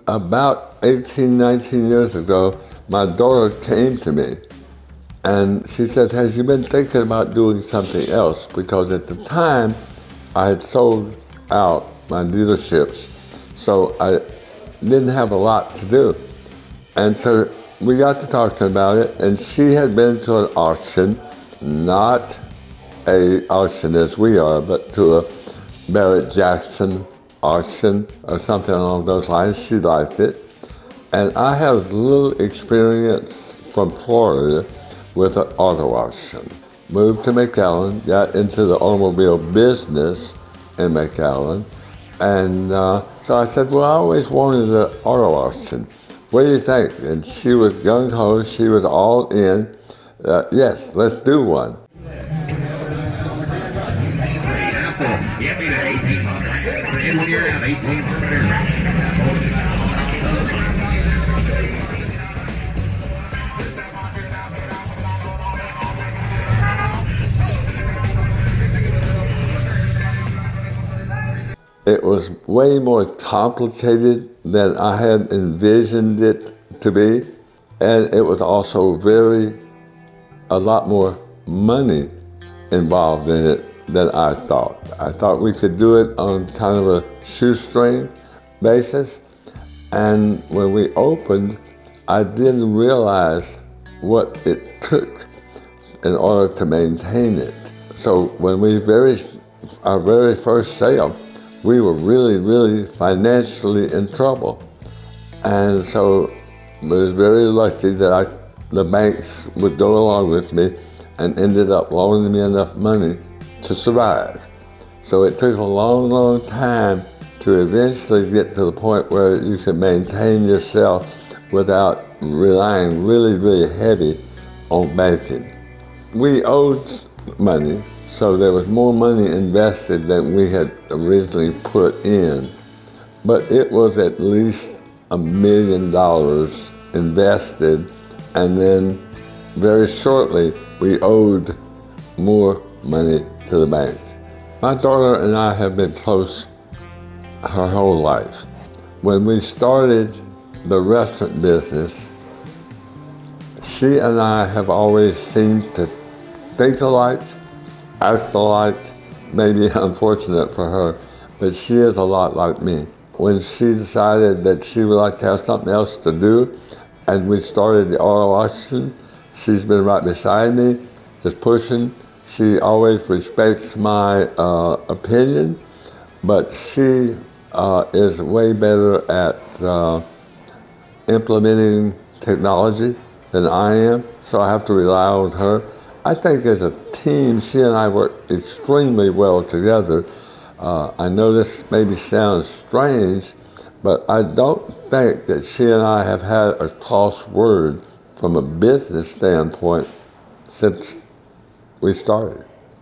About 18, 19 years ago, my daughter came to me and she said, "Has you been thinking about doing something else?" Because at the time, I had sold out my dealerships, so I didn't have a lot to do. And so we got to talking about it, and she had been to an auction, not a auction as we are, but to a Barrett Jackson auction or something along those lines. She liked it. And I have little experience from Florida with an auto auction. Moved to McAllen, got into the automobile business in McAllen, and so I said, well, I always wanted an auto auction. What do you think? And she was gung-ho, she was all in. Yes, let's do one. It was way more complicated than I had envisioned it to be, and it was also a lot more money involved in it than I thought. I thought we could do it on kind of a shoestring basis, and when we opened, I didn't realize what it took in order to maintain it. So when our very first sale, we were really, really financially in trouble. And so I was very lucky that the banks would go along with me and ended up loaning me enough money to survive. So it took a long, long time to eventually get to the point where you can maintain yourself without relying really, really heavy on banking. We owed money, so there was more money invested than we had originally put in. But it was at least $1 million invested, and then very shortly we owed more money to the bank. My daughter and I have been close her whole life. When we started the restaurant business, she and I have always seemed to think alike, act alike, maybe unfortunate for her, but she is a lot like me. When she decided that she would like to have something else to do, and we started the auto auction, she's been right beside me, just pushing. She always respects my opinion, but she is way better at implementing technology than I am, so I have to rely on her. I think as a team, she and I work extremely well together. I know this maybe sounds strange, but I don't think that she and I have had a cross word from a business standpoint since we started.